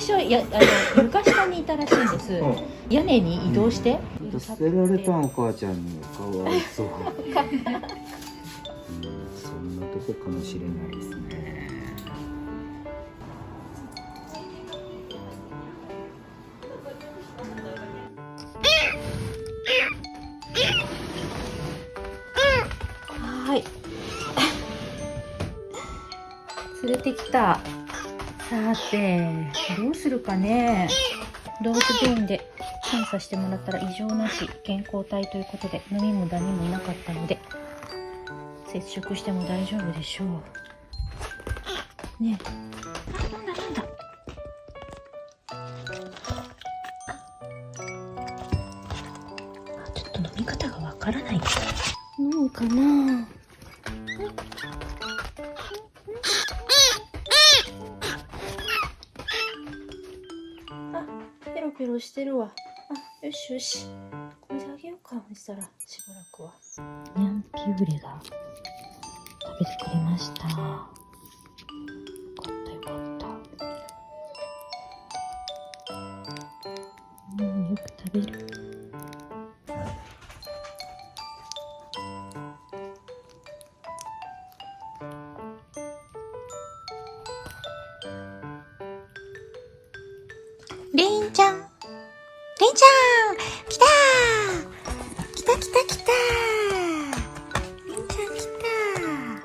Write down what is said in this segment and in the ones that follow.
初床下にいたらしいんです。屋根に移動して、捨てられたんお母ちゃんに。かわいそう。そんなとこかもしれないですね。はい。連れてきた。さて、どうするかね。動物病院で検査してもらったら異常なし、健康体ということで、飲みもダニもいなかったので、接触しても大丈夫でしょう。ねえ。なんだなんだ。ちょっと飲み方がわからないですね。飲むかな。ペロペロしてるわ。よしよし。これであげようか。そしたらしばらくは。ニャンピューレが食べてくれました。よかったよかった。よく食べる。りんちゃん、りんちゃん、来たー。来た来た来たー。りんちゃん来たー。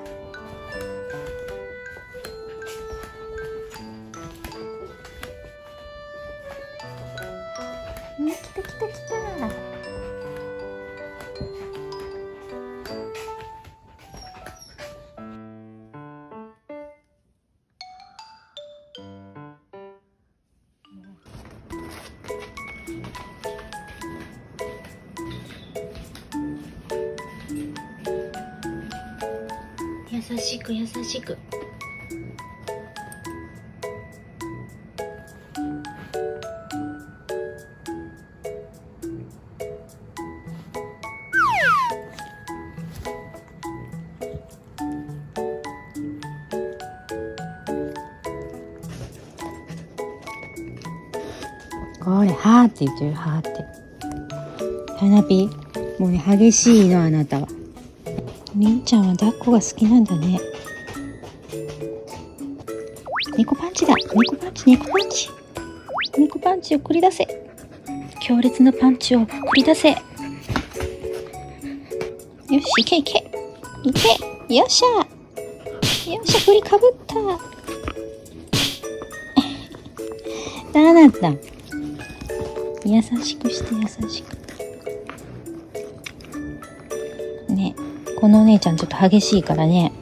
来た来た来たー。優しく優しく。これはーって言ってる。はーって。花火もうね、激しいのあなたは。りんちゃんは抱っこが好きなんだね。猫パンチだ。猫パンチ、猫パンチ。猫パンチを繰り出せ。強烈なパンチを繰り出せ。よし、いけいけ。いけ。よっしゃ。よっしゃ、振りかぶった。だなった。優しくして優しく。ね、このお姉ちゃんちょっと激しいからね。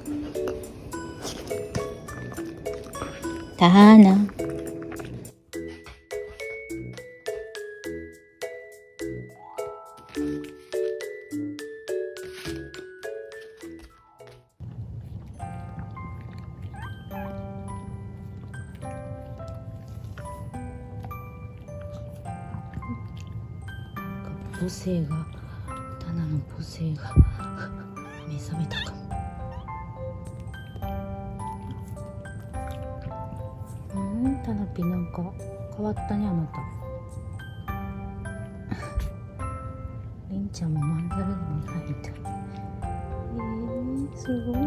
ターナ。母性が、タナの母性が目覚めたかも。タナピなんか変わったね、あなた。りんちゃんもまんざらでもないみたい。すごいね。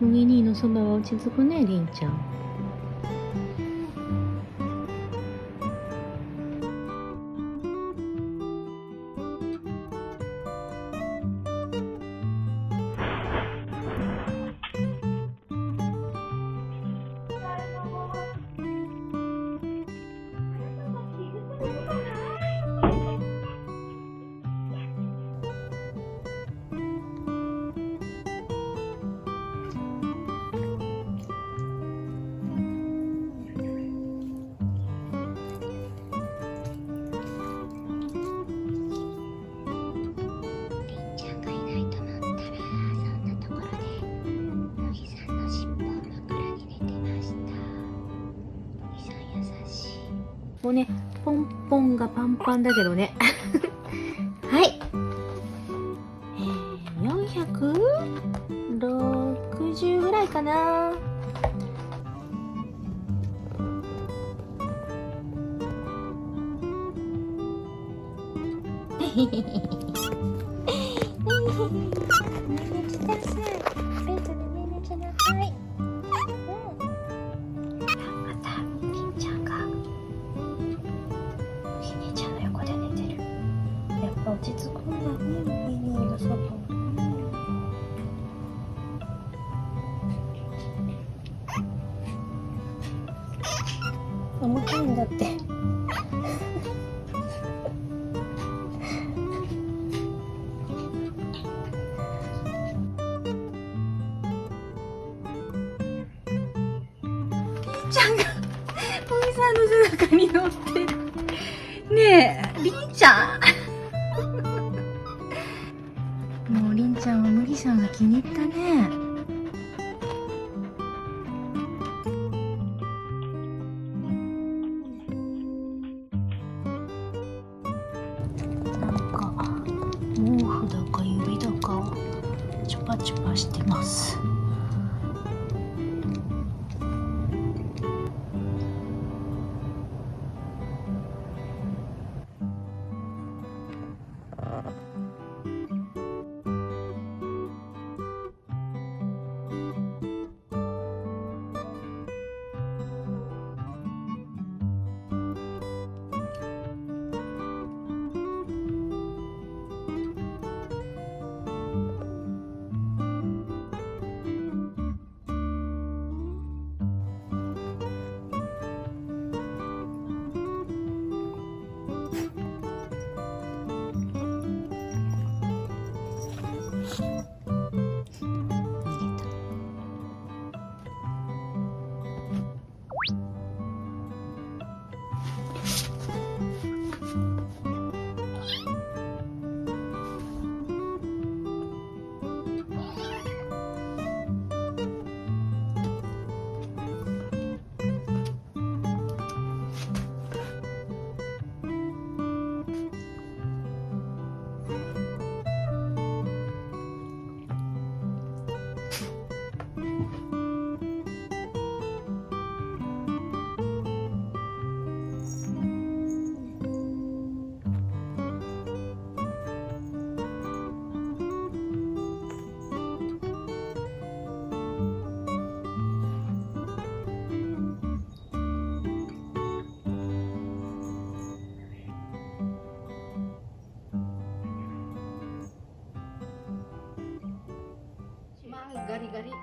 麦兄のそばは落ち着くね、りんちゃん。もうね、ポンポンがパンパンだけどね。はい。460ぐらいかな。ねねきなさい。ベッドでねねきなさい。またりんちゃんがひねちゃんの横で寝てる。やっぱ落ち着くんだね、ミニーのそば。重たいんだって。ちゃんがおみさんの背中に乗ってる。ねえ、りんちゃん。もうりんちゃんは麦さんが気に入ったね。なんか毛布だか指だかをチュパチュパしてます。ガリガリシュ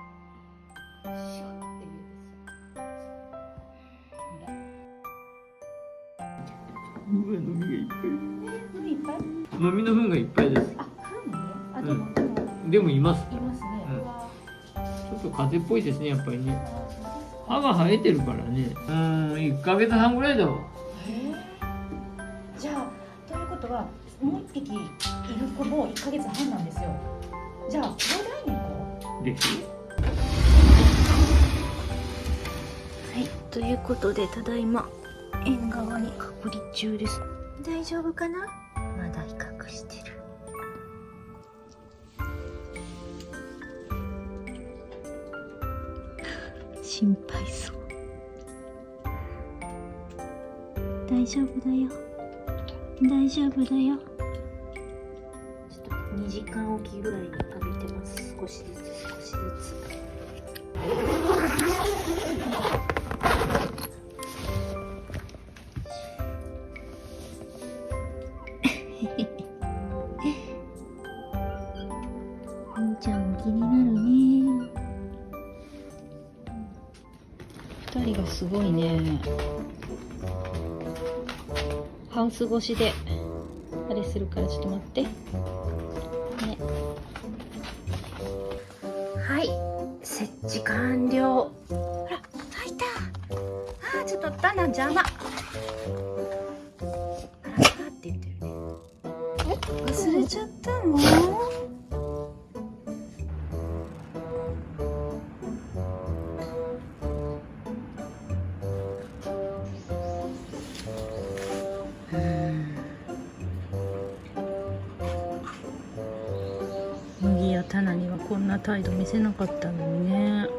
ッって言ううわ、飲みがいっぱい。飲みいっぱい？飲みの糞がいっぱいです。あ、糞ね。あ、でも、でもいます。いますね。ちょっと風邪っぽいですね、やっぱりね。歯が生えてるからね。1ヶ月半ぐらいだわ。じゃあ、ということは、もう一匹いる子も1ヶ月半なんですよ。じゃあ、東大に行こう。です。はい、ということで、ただいま縁側に隔離中です。大丈夫かな？まだ威嚇してる。心配そう。大丈夫だよ。大丈夫だよ。ちょっと2時間おきぐらいに浴びてます。少しずつ少しずつ。みんちゃんも気になるね。二人がすごいね。ハウス越しであれするからちょっと待って。ね。はい、設置完了。ほら、開いた。あー、ちょっとタナ邪魔。あらーって言ってるね。忘れちゃったの？麦やタナにはこんな態度見せなかったのにね。ど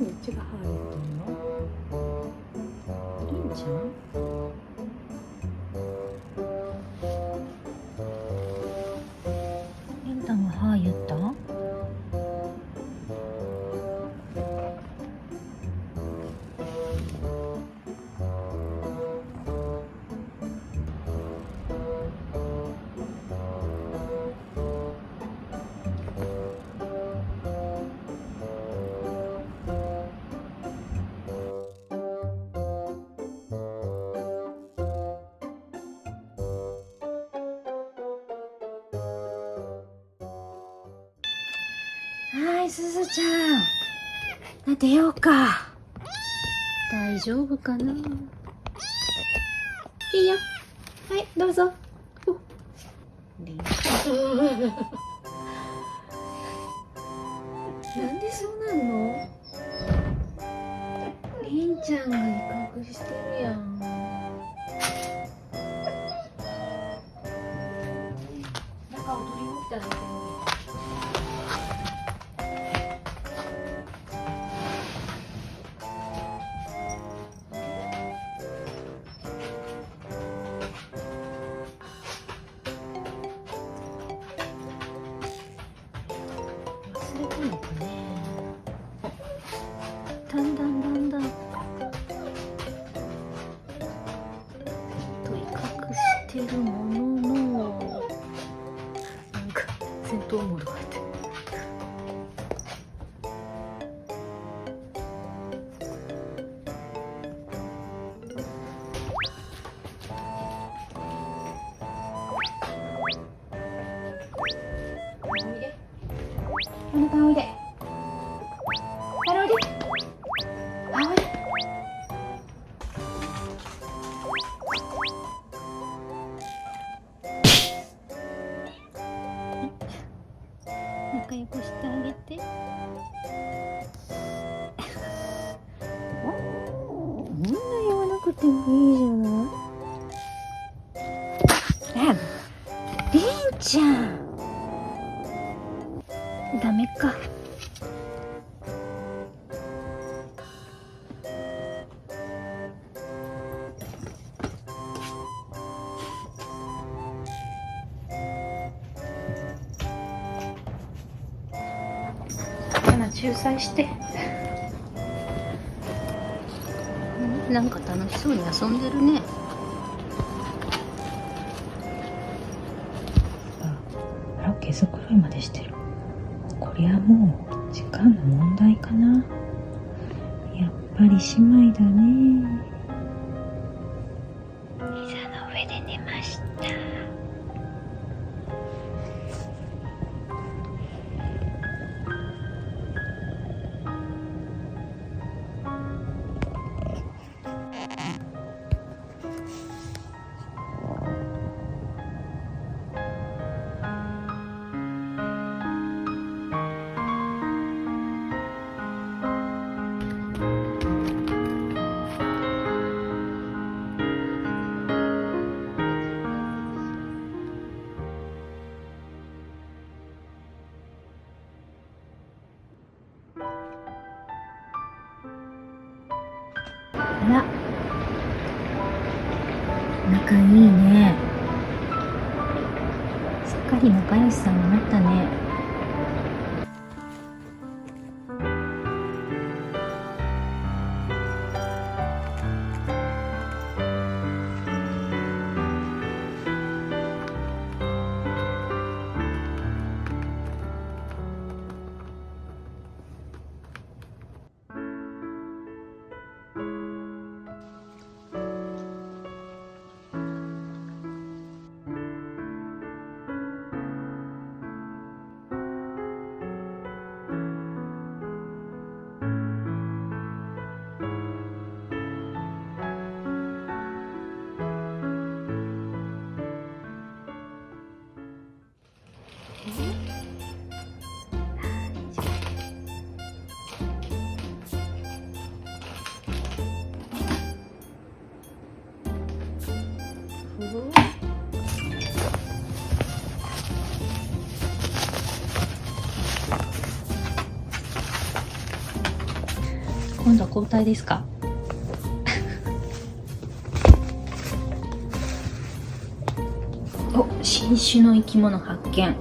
っちが歯入ってんの？りんちゃん？りんたんが歯言った？はい、すずちゃん。出ようか。大丈夫かな。いいよ。はい、どうぞ。なんでそうなんの？りんちゃんが威嚇してるやん。中を取り持ってあげてる。忘れたのかね。だんだんと威嚇してるものの、なんか戦闘モードが入ってる。お腹おいで。あらおいで。あおいで。仲良くしてあげて。こんな言わなくてもいいじゃない。あ、りんちゃん。ダメか。仲裁して。なんか楽しそうに遊んでるね。あら、毛づくろいまでしてる。こりゃもう時間の問題かな。やっぱり姉妹だね。膝の上で寝ました。あら、仲いいね。人仲良しさんになったね。今度は交代ですか？お、新種の生き物発見。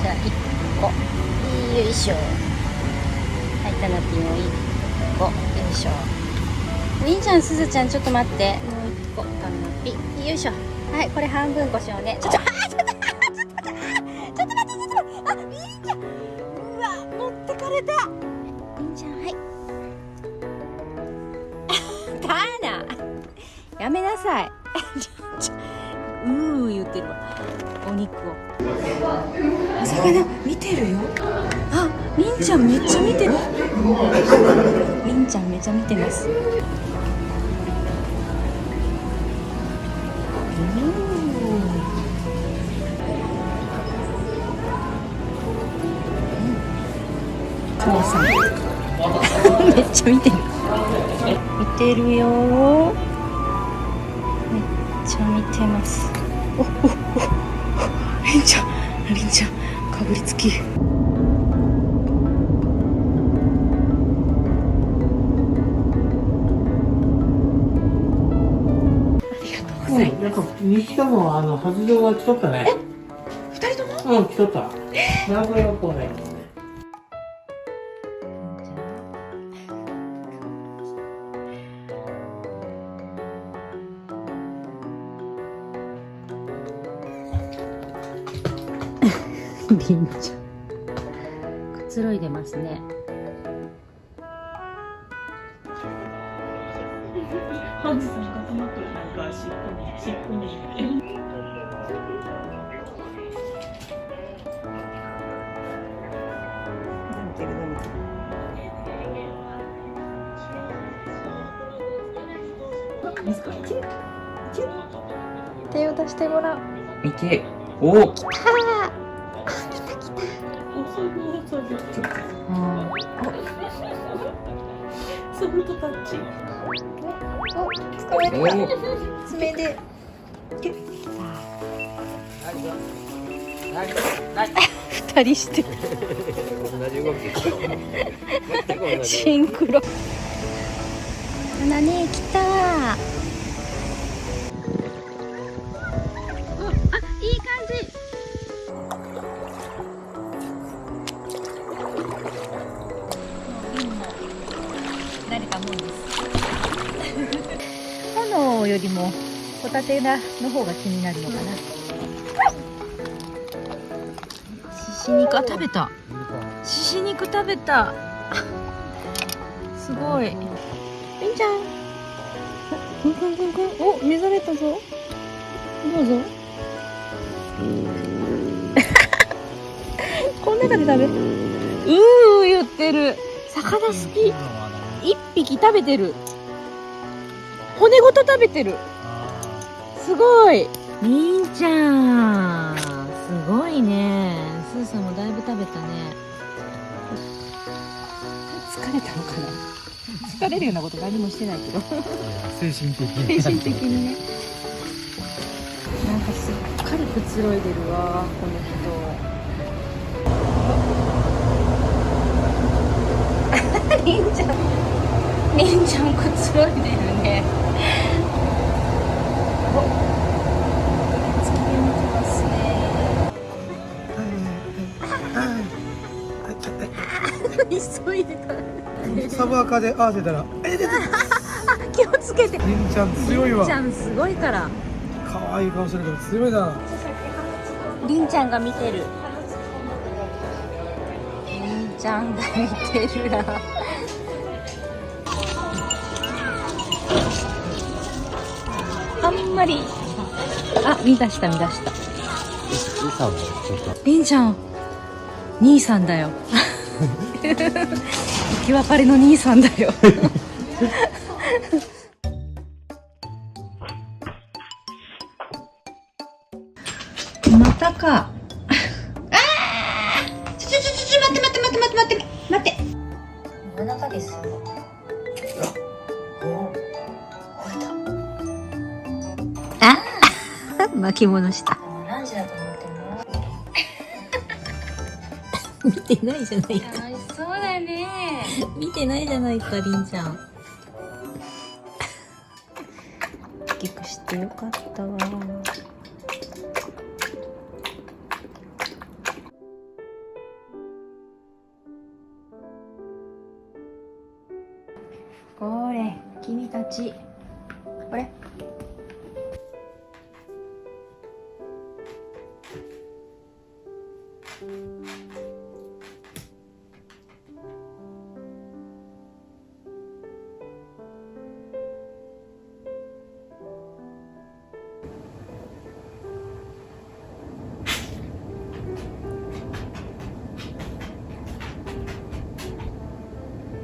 じゃあ1個、よいしょ。はい、タナピンを1個、よいしょ。りんちゃん、すずちゃん、ちょっと待って。もう1個、タナピン、よいしょ。はい、これ半分こしようね。ちょっと待って、あ、りんちゃん、うわ、持ってかれた。りんちゃん、はい。タナ、やめなさい。言ってるわ。お肉を。お魚見てるよ。あ、りんちゃんめっちゃ見てる。りんちゃんめっちゃ見てます。母さんめっちゃ見てる。見てるよ。めっちゃ見てます。お、りんちゃん、かぶりつき。ありがとうございます。なんか2匹とも発情が来とったね。2人とも？うん、来とった。なんかよくないけどね。りんちゃんくつろいでますね。ハンズさんがトマトなんか尻尾に手を出してごらん。いけ。お。来た。ソフトタッチ。お、捕まえた。爪で。二人してる。同じ動き。全く同じ。シンクロ。花ね、来た。お、あ、いい感じ。誰かもんです。炎よりもホタテの方が気になるのかな。しし肉、食べた。しし肉食べた。すごい。りんちゃん。くんくんくんくん。お、目覚めたぞ。どうぞ。この中で食べる。言ってる。魚好き。一匹食べてる。骨ごと食べてる。すごい。りんちゃん、すごいね。スーさんもだいぶ食べたね。疲れたのかな。疲れるようなこと何もしてないけど。精神的に精神的にね。なんかすっかりくつろいでるわ、この人。りんちゃんくつろいでるね。お、月見に来ますね。急いでた。サブアカで合わせたら気をつけて。りんちゃん強いわ。りんちゃんすごいから。可愛い顔するから強いな。りんちゃんが見てる。りんちゃんが見てるな。あんまり。あ、見出した。りんちゃん、兄さんだよ。生き別れの兄さんだよ。またか。ああ。待って。夜中ですよ。ああ。巻き戻した。何時だと思ってんの？見てないじゃないか。楽しそうだね。見てないじゃないか、りんちゃん。大きくしてよかったわ。これ、君たち。これ。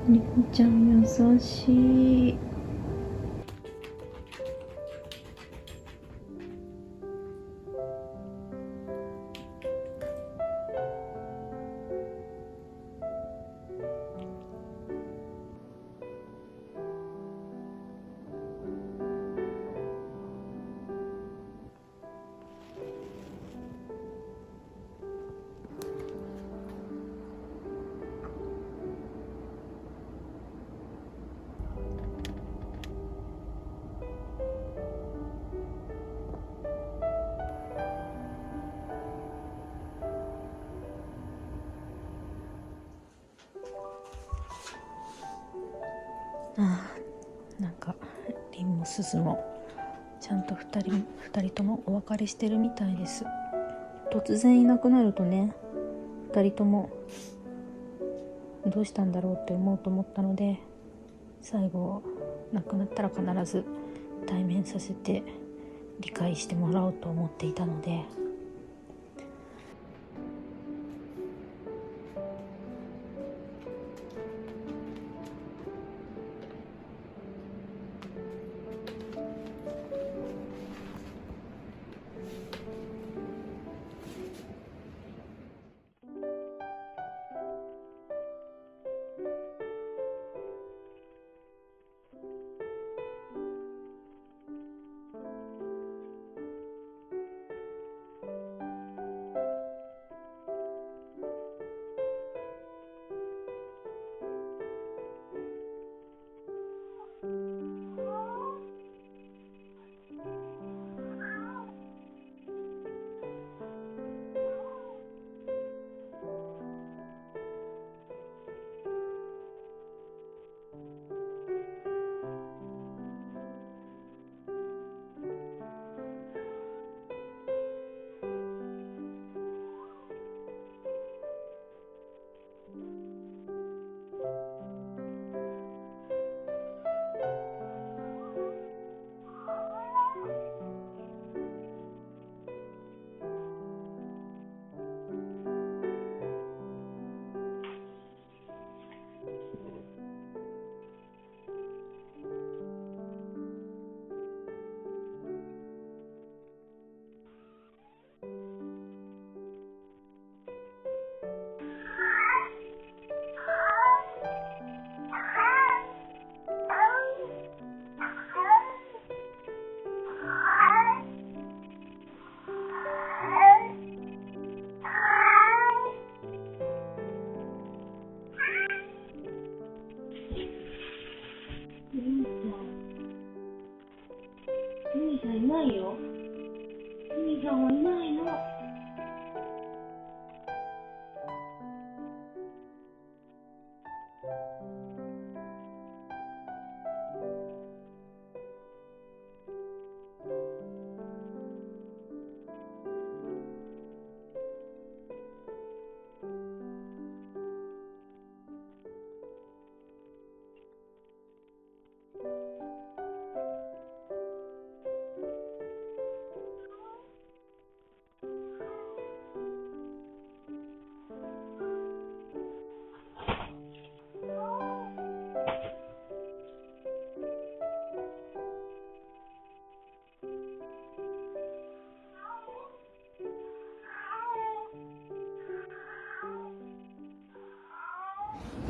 りんちゃん優しい。なんかりんもすずもちゃんと2人ともお別れしてるみたいです。突然いなくなるとね、2人ともどうしたんだろうって思うと思ったので、最後亡くなったら必ず対面させて理解してもらおうと思っていたので、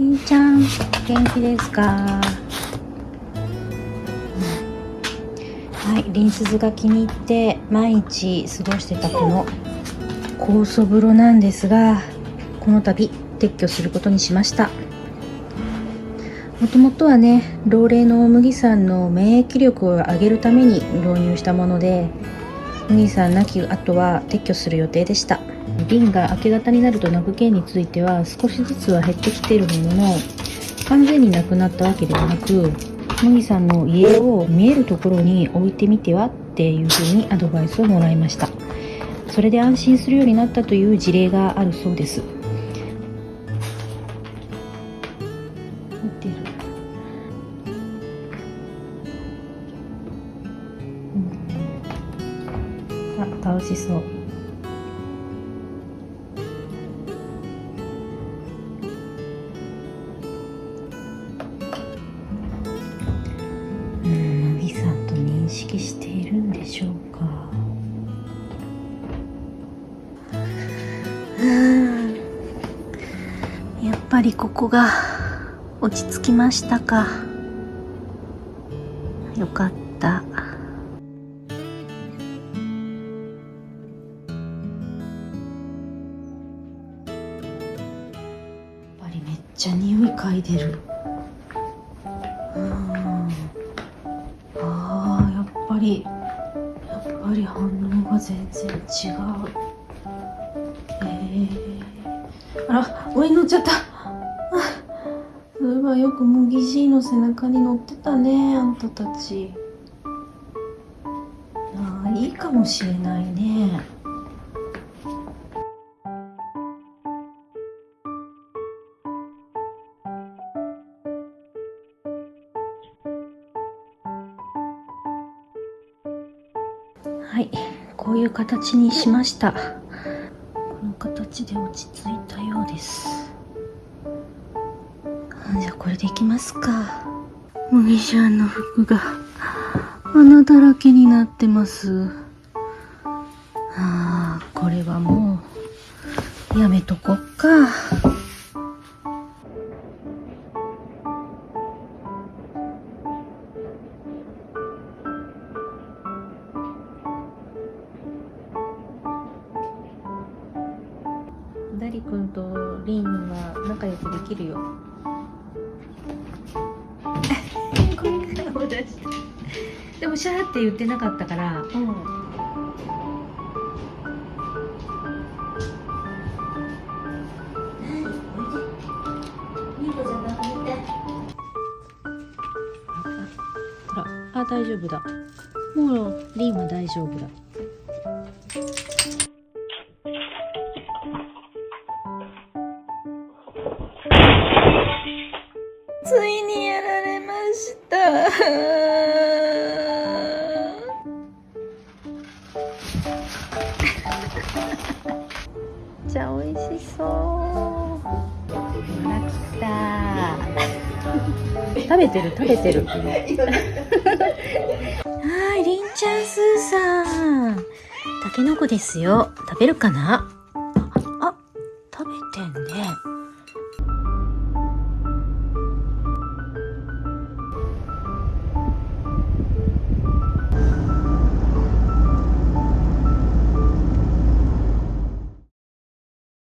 りんちゃん元気ですか？はい、りんすずが気に入って毎日過ごしてたこの酵素風呂なんですが、この度撤去することにしました。もともとはね、老齢の麦さんの免疫力を上げるために導入したもので、麦さん亡き後は撤去する予定でした。リンが明け方になると泣く件については少しずつは減ってきているものの、完全になくなったわけではなく、麦さんの家を見えるところに置いてみてはっていうふうにアドバイスをもらいました。それで安心するようになったという事例があるそうです。見てる。あ、楽しそう。麦さんと認識しているんでしょうか。やっぱりここが落ち着きましたか。よかった。やっぱりめっちゃ匂い嗅いでる。やっぱり反応が全然違う。あら、上に乗っちゃった。そういえばよく麦じいの背中に乗ってたね、あんたたち。いいかもしれないね。はい、こういう形にしました。この形で落ち着いたようです。じゃあこれでいきますか。麦ちゃんの服が穴だらけになってます。これはもうやめとこっか。ダリ君とリンは仲良くできるよ。これからも出して。でもシャーって言ってなかったから。大丈夫だ。もうリンは大丈夫だ。ついにやられました。じゃあ美味しそう。ほら来た。食べてる。はい、りんちゃんスーさん。たけのこですよ。食べるかな？